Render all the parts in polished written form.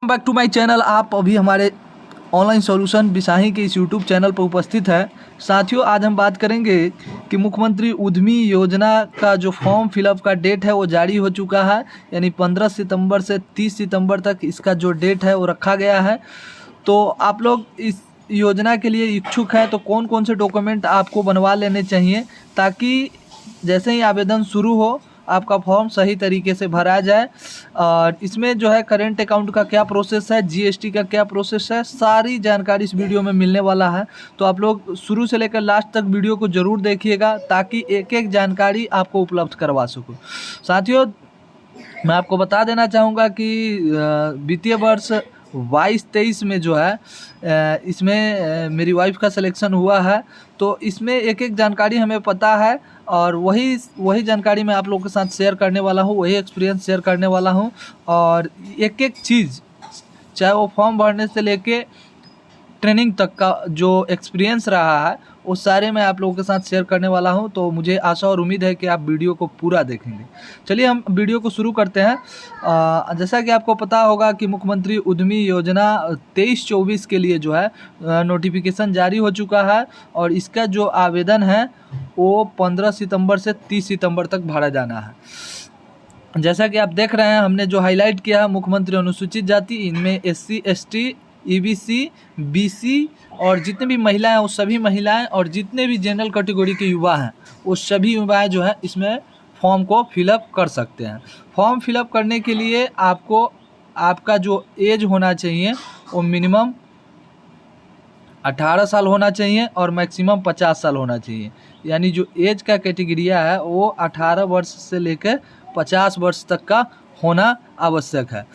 Back to my channel. आप अभी हमारे ऑनलाइन सॉल्यूशन बिसाही के इस यूट्यूब चैनल पर उपस्थित है। साथियों, आज हम बात करेंगे कि मुख्यमंत्री उद्यमी योजना का जो फॉर्म फिलअप का डेट है वो जारी हो चुका है। यानी 15 सितंबर से 30 सितंबर तक इसका जो डेट है वो रखा गया है। तो आप लोग इस योजना के लिए इच्छुक हैं तो कौन कौन से डॉक्यूमेंट आपको बनवा लेने चाहिए, ताकि जैसे ही आवेदन शुरू हो आपका फॉर्म सही तरीके से भरा जाए। और इसमें जो है करेंट अकाउंट का क्या प्रोसेस है, जीएसटी का क्या प्रोसेस है, सारी जानकारी इस वीडियो में मिलने वाला है। तो आप लोग शुरू से लेकर लास्ट तक वीडियो को ज़रूर देखिएगा ताकि एक एक जानकारी आपको उपलब्ध करवा सकूँ। साथियों, मैं आपको बता देना चाहूँगा कि वित्तीय वर्ष 22-23 में जो है इसमें मेरी वाइफ का सिलेक्शन हुआ है। तो इसमें एक एक जानकारी हमें पता है और वही जानकारी मैं आप लोगों के साथ शेयर करने वाला हूँ, वही एक्सपीरियंस शेयर करने वाला हूँ। और एक एक चीज़, चाहे वो फॉर्म भरने से लेके ट्रेनिंग तक का जो एक्सपीरियंस रहा है वो सारे मैं आप लोगों के साथ शेयर करने वाला हूं। तो मुझे आशा और उम्मीद है कि आप वीडियो को पूरा देखेंगे। चलिए हम वीडियो को शुरू करते हैं। जैसा कि आपको पता होगा कि मुख्यमंत्री उद्यमी योजना 23-24 के लिए जो है नोटिफिकेशन जारी हो चुका है और इसका जो आवेदन है वो 15 सितंबर से 30 सितंबर तक भरा जाना है। जैसा कि आप देख रहे हैं, हमने जो हाईलाइट किया है मुख्यमंत्री अनुसूचित जाति, इनमें SC ST EBC BC और जितने भी महिलाएं हैं वो सभी महिलाएं, और जितने भी जनरल कैटेगरी के युवा हैं वो सभी युवाएं जो है इसमें फॉर्म को फिलअप कर सकते हैं। फॉर्म फिलअप करने के लिए आपको आपका जो एज होना चाहिए वो मिनिमम 18 साल होना चाहिए और मैक्सिमम 50 साल होना चाहिए। यानी जो एज का कैटेगरिया है वो 18 वर्ष से लेकर 50 वर्ष तक का होना आवश्यक है।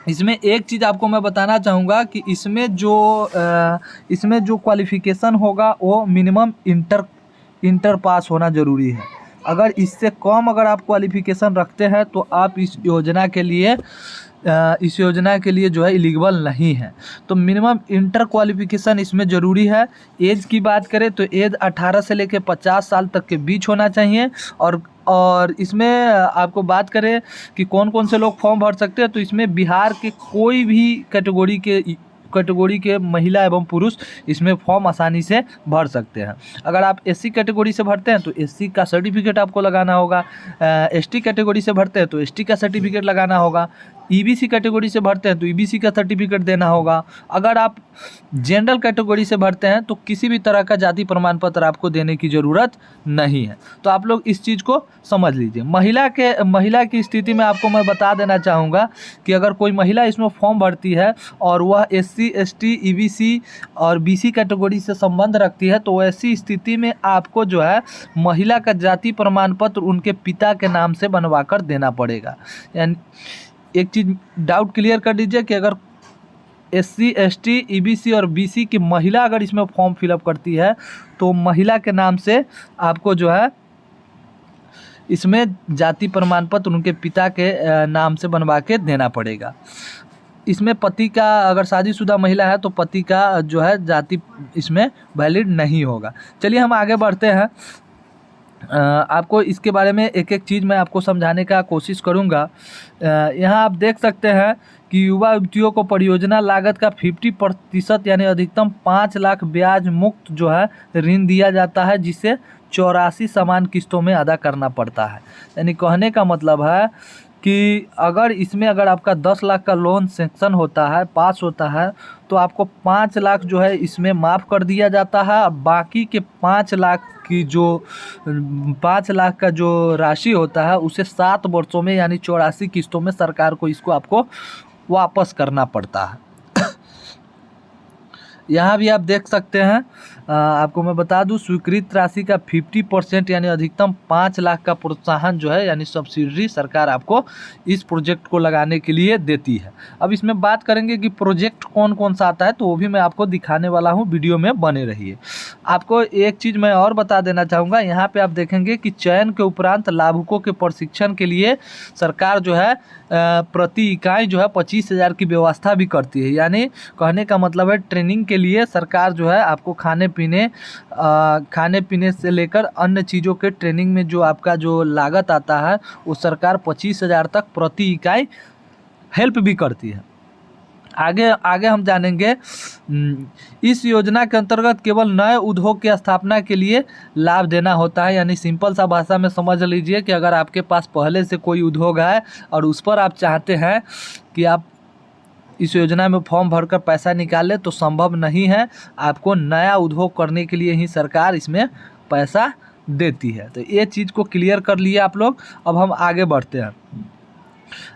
इसमें एक चीज़ आपको मैं बताना चाहूँगा कि इसमें जो क्वालिफ़िकेशन होगा वो मिनिमम इंटर पास होना ज़रूरी है। अगर इससे कम अगर आप क्वालिफ़िकेशन रखते हैं तो आप इस योजना के लिए जो है एलिजिबल नहीं है। तो मिनिमम इंटर क्वालिफ़िकेशन इसमें ज़रूरी है। एज की बात करें तो एज 18 से लेकर 50 साल तक के बीच होना चाहिए। और इसमें आपको बात करें कि कौन कौन से लोग फॉर्म भर सकते हैं, तो इसमें बिहार के कोई भी कैटेगरी के महिला एवं पुरुष इसमें फॉर्म आसानी से भर सकते हैं। अगर आप SC कैटेगरी से भरते हैं तो SC का सर्टिफिकेट आपको लगाना होगा। ST कैटेगरी से भरते हैं तो ST का सर्टिफिकेट लगाना होगा। EBC कैटेगरी से भरते हैं तो EBC का सर्टिफिकेट देना होगा। अगर आप जनरल कैटेगरी से भरते हैं तो किसी भी तरह का जाति प्रमाण पत्र आपको देने की ज़रूरत नहीं है। तो आप लोग इस चीज़ को समझ लीजिए। महिला की स्थिति में आपको मैं बता देना चाहूँगा कि अगर कोई महिला इसमें फॉर्म भरती है और वह SC ST EBC और BC कैटेगरी से संबंध रखती है तो ऐसी स्थिति में आपको जो है महिला का जाति प्रमाण पत्र उनके पिता के नाम से बनवा कर देना पड़ेगा। यानी एक चीज़ डाउट क्लियर कर दीजिए कि अगर SC ST EBC और BC की महिला अगर इसमें फॉर्म फिलअप करती है तो महिला के नाम से आपको जो है इसमें जाति प्रमाण पत्र उनके पिता के नाम से बनवा के देना पड़ेगा। इसमें पति का, अगर शादीशुदा महिला है तो पति का जो है जाति इसमें वैलिड नहीं होगा। चलिए हम आगे बढ़ते हैं। आपको इसके बारे में एक एक चीज़ मैं आपको समझाने का कोशिश करूंगा। यहाँ आप देख सकते हैं कि युवा युवतियों को परियोजना लागत का 50% यानी अधिकतम 5 लाख ब्याज मुक्त जो है ऋण दिया जाता है, जिसे 84 समान किस्तों में अदा करना पड़ता है। यानी कहने का मतलब है कि अगर आपका 10 लाख का लोन सेंक्शन होता है, पास होता है, तो आपको 5 लाख जो है इसमें माफ़ कर दिया जाता है और बाकी के 5 लाख का जो राशि होता है उसे 7 वर्षों में यानी 84 किस्तों में सरकार को इसको आपको वापस करना पड़ता है। यहाँ भी आप देख सकते हैं। आपको मैं बता दूं, स्वीकृत राशि का 50% यानी अधिकतम 5 लाख का प्रोत्साहन जो है यानी सब्सिडी सरकार आपको इस प्रोजेक्ट को लगाने के लिए देती है। अब इसमें बात करेंगे कि प्रोजेक्ट कौन कौन सा आता है, तो वो भी मैं आपको दिखाने वाला हूँ, वीडियो में बने रहिए। आपको एक चीज़ मैं और बता देना चाहूँगा, यहाँ पे आप देखेंगे कि चयन के उपरांत लाभुकों के प्रशिक्षण के लिए सरकार जो है प्रति इकाई जो है 25,000 की व्यवस्था भी करती है। यानी कहने का मतलब है ट्रेनिंग के लिए सरकार जो है आपको खाने पीने से लेकर अन्य चीज़ों के ट्रेनिंग में जो आपका जो लागत आता है वो सरकार 25,000 तक प्रति इकाई हेल्प भी करती है। आगे आगे हम जानेंगे। इस योजना के अंतर्गत केवल नए उद्योग की स्थापना के लिए लाभ देना होता है। यानी सिंपल सा भाषा में समझ लीजिए कि अगर आपके पास पहले से कोई उद्योग है और उस पर आप चाहते हैं कि आप इस योजना में फॉर्म भरकर पैसा निकालें तो संभव नहीं है। आपको नया उद्योग करने के लिए ही सरकार इसमें पैसा देती है। तो ये चीज़ को क्लियर कर लिए आप लोग। अब हम आगे बढ़ते हैं।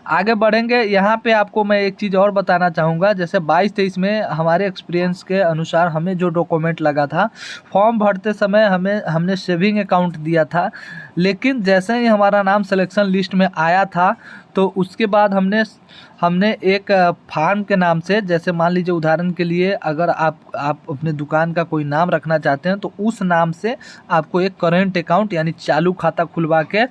आगे बढ़ेंगे, यहाँ पे आपको मैं एक चीज़ और बताना चाहूँगा। जैसे 22-23 में हमारे एक्सपीरियंस के अनुसार हमें जो डॉक्यूमेंट लगा था, फॉर्म भरते समय हमने सेविंग अकाउंट दिया था, लेकिन जैसे ही हमारा नाम सिलेक्शन लिस्ट में आया था तो उसके बाद हमने एक फार्म के नाम से, जैसे मान लीजिए उदाहरण के लिए अगर आप अपने दुकान का कोई नाम रखना चाहते हैं तो उस नाम से आपको एक करेंट अकाउंट यानी चालू खाता खुलवा के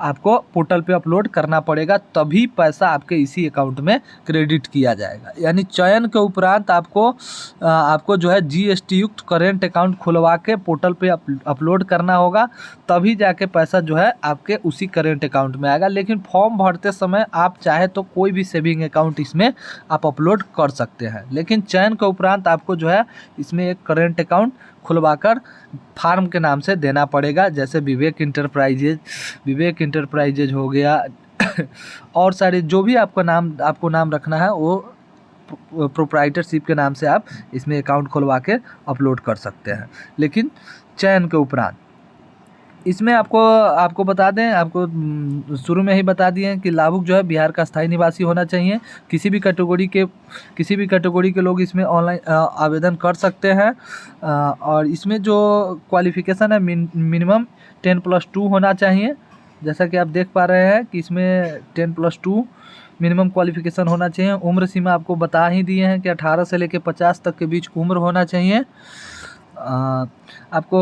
आपको पोर्टल पे अपलोड करना पड़ेगा, तभी पैसा आपके इसी अकाउंट में क्रेडिट किया जाएगा। यानी चयन के उपरांत आपको जो है जीएसटी युक्त करेंट अकाउंट खुलवा के पोर्टल पे अपलोड करना होगा, तभी जाके पैसा जो है आपके उसी करेंट अकाउंट में आएगा। लेकिन फॉर्म भरते समय आप चाहे तो कोई भी सेविंग अकाउंट इसमें आप अपलोड कर सकते हैं, लेकिन चयन के उपरांत आपको जो है इसमें एक करेंट अकाउंट खुलवाकर फार्म के नाम से देना पड़ेगा। जैसे विवेक इंटरप्राइजेज हो गया और सारे जो भी आपको नाम रखना है वो प्रोप्राइटरशिप के नाम से आप इसमें अकाउंट खुलवा के अपलोड कर सकते हैं, लेकिन चयन के उपरांत। इसमें आपको बता दें, आपको शुरू में ही बता दिए हैं कि लाभुक जो है बिहार का स्थायी निवासी होना चाहिए। किसी भी कैटेगरी के लोग इसमें ऑनलाइन आवेदन कर सकते हैं। और इसमें जो क्वालिफ़िकेशन है मिनिमम 10+2 होना चाहिए। जैसा कि आप देख पा रहे हैं कि इसमें 10+2 मिनिमम क्वालिफ़िकेशन होना चाहिए। उम्र सीमा आपको बता ही दिए हैं कि 18 से लेकर 50 तक के बीच उम्र होना चाहिए। आपको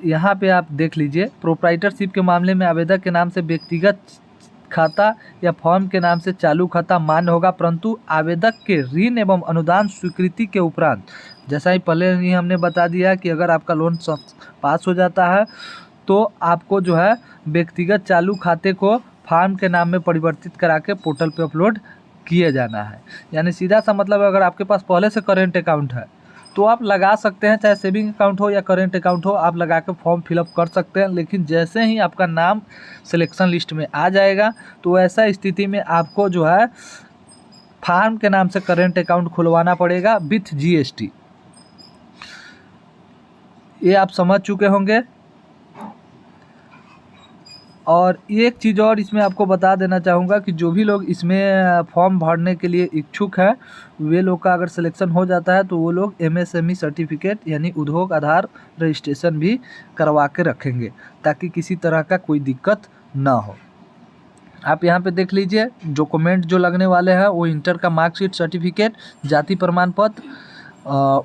यहाँ पे आप देख लीजिए, प्रोप्राइटरशिप के मामले में आवेदक के नाम से व्यक्तिगत खाता या फॉर्म के नाम से चालू खाता मान्य होगा, परंतु आवेदक के ऋण एवं अनुदान स्वीकृति के उपरांत, जैसा ही पहले ही हमने बता दिया कि अगर आपका लोन पास हो जाता है तो आपको जो है व्यक्तिगत चालू खाते को फॉर्म के नाम में परिवर्तित करा के पोर्टल पे अपलोड किए जाना है। यानी सीधा सा मतलब अगर आपके पास पहले से करेंट अकाउंट है तो आप लगा सकते हैं, चाहे सेविंग अकाउंट हो या करेंट अकाउंट हो, आप लगा के फॉर्म फिलअप कर सकते हैं। लेकिन जैसे ही आपका नाम सिलेक्शन लिस्ट में आ जाएगा तो ऐसा स्थिति में आपको जो है फार्म के नाम से करेंट अकाउंट खुलवाना पड़ेगा विथ जीएसटी। ये आप समझ चुके होंगे। और एक चीज़ और इसमें आपको बता देना चाहूँगा कि जो भी लोग इसमें फॉर्म भरने के लिए इच्छुक है, वे लोग का अगर सिलेक्शन हो जाता है तो वो लोग एमएसएमई सर्टिफिकेट यानी उद्योग आधार रजिस्ट्रेशन भी करवा के रखेंगे, ताकि किसी तरह का कोई दिक्कत ना हो। आप यहाँ पे देख लीजिए, डॉक्यूमेंट जो लगने वाले हैं वो इंटर का मार्कशीट सर्टिफिकेट, जाति प्रमाण पत्र,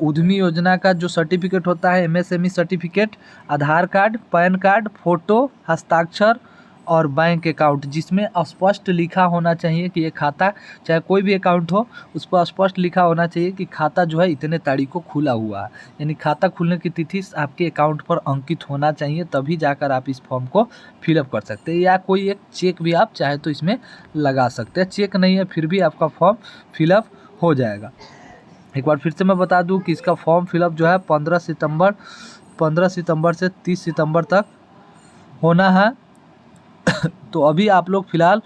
उद्यमी योजना का जो सर्टिफिकेट होता है एमएसएमई सर्टिफिकेट, आधार कार्ड, पैन कार्ड, फ़ोटो, हस्ताक्षर और बैंक अकाउंट, जिसमें स्पष्ट लिखा होना चाहिए कि ये खाता, चाहे कोई भी अकाउंट हो, उस पर स्पष्ट लिखा होना चाहिए कि खाता जो है इतने तारीख को खुला हुआ है। यानी खाता खुलने की तिथि आपके अकाउंट पर अंकित होना चाहिए, तभी जाकर आप इस फॉर्म को फिलअप कर सकते हैं। या कोई एक चेक भी आप चाहे तो इसमें लगा सकते हैं। चेक नहीं है फिर भी आपका फॉर्म फिलअप हो जाएगा। एक बार फिर से मैं बता दूं कि इसका फॉर्म फिलअप जो है 15 सितंबर से 30 सितंबर तक होना है। तो अभी आप लोग फ़िलहाल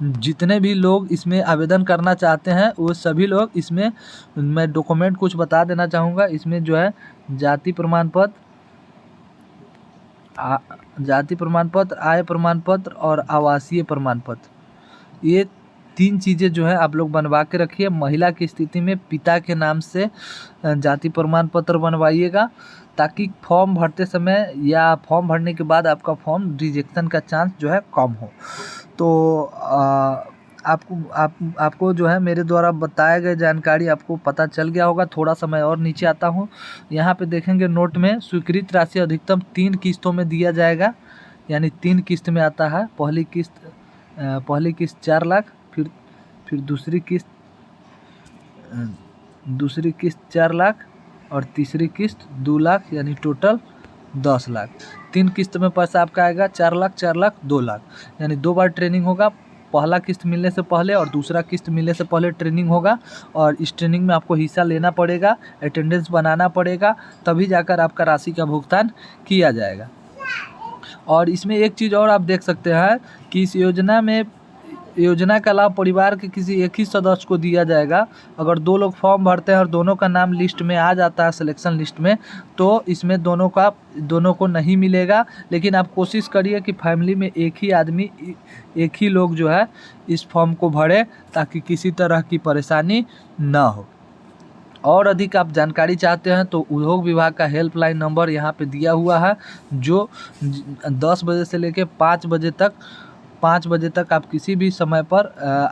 जितने भी लोग इसमें आवेदन करना चाहते हैं वो सभी लोग इसमें, मैं डॉक्यूमेंट कुछ बता देना चाहूँगा। इसमें जो है जाति प्रमाण पत्र, आय प्रमाण पत्र और आवासीय प्रमाण पत्र, ये 3 चीज़ें जो है आप लोग बनवा के रखिए। महिला की स्थिति में पिता के नाम से जाति प्रमाण पत्र बनवाइएगा, ताकि फॉर्म भरते समय या फॉर्म भरने के बाद आपका फॉर्म रिजेक्शन का चांस जो है कम हो। तो आपको जो है मेरे द्वारा बताए गए जानकारी आपको पता चल गया होगा। थोड़ा सा मैं और नीचे आता हूँ, यहाँ पे देखेंगे नोट में स्वीकृत राशि अधिकतम 3 किस्तों में दिया जाएगा। यानी 3 किस्त में आता है। पहली किस्त 4 लाख, फिर दूसरी किस्त 4 लाख और तीसरी किस्त 2 लाख, यानी टोटल 10 लाख। 3 किस्त में पैसा आपका आएगा 4 लाख 2 लाख, यानी 2 बार ट्रेनिंग होगा। पहला किस्त मिलने से पहले और दूसरा किस्त मिलने से पहले ट्रेनिंग होगा और इस ट्रेनिंग में आपको हिस्सा लेना पड़ेगा, अटेंडेंस बनाना पड़ेगा, तभी जाकर आपका राशि का भुगतान किया जाएगा। और इसमें एक चीज़ और आप देख सकते हैं कि इस योजना का लाभ परिवार के किसी एक ही सदस्य को दिया जाएगा। अगर 2 लोग फॉर्म भरते हैं और दोनों का नाम लिस्ट में आ जाता है सिलेक्शन लिस्ट में, तो इसमें दोनों को नहीं मिलेगा। लेकिन आप कोशिश करिए कि फैमिली में एक ही लोग जो है इस फॉर्म को भरे, ताकि किसी तरह की परेशानी ना हो। और अधिक आप जानकारी चाहते हैं तो उद्योग विभाग का हेल्पलाइन नंबर यहाँ पे दिया हुआ है, जो 10 बजे से लेकर 5 बजे तक आप किसी भी समय पर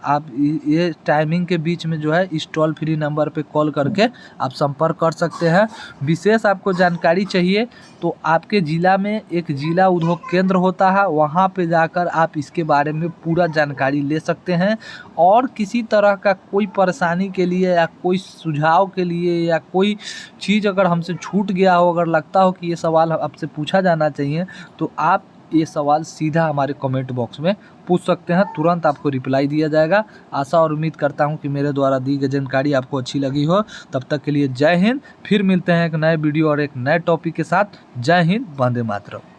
आप ये टाइमिंग के बीच में जो है इस टोल फ्री नंबर पे कॉल करके आप संपर्क कर सकते हैं। विशेष आपको जानकारी चाहिए तो आपके ज़िला में एक जिला उद्योग केंद्र होता है, वहाँ पे जाकर आप इसके बारे में पूरा जानकारी ले सकते हैं। और किसी तरह का कोई परेशानी के लिए या कोई सुझाव के लिए या कोई चीज़ अगर हमसे छूट गया हो, अगर लगता हो कि ये सवाल आपसे पूछा जाना चाहिए, तो आप ये सवाल सीधा हमारे कमेंट बॉक्स में पूछ सकते हैं, तुरंत आपको रिप्लाई दिया जाएगा। आशा और उम्मीद करता हूं कि मेरे द्वारा दी गई जानकारी आपको अच्छी लगी हो। तब तक के लिए जय हिंद। फिर मिलते हैं एक नए वीडियो और एक नए टॉपिक के साथ। जय हिंद, वंदे मातरम।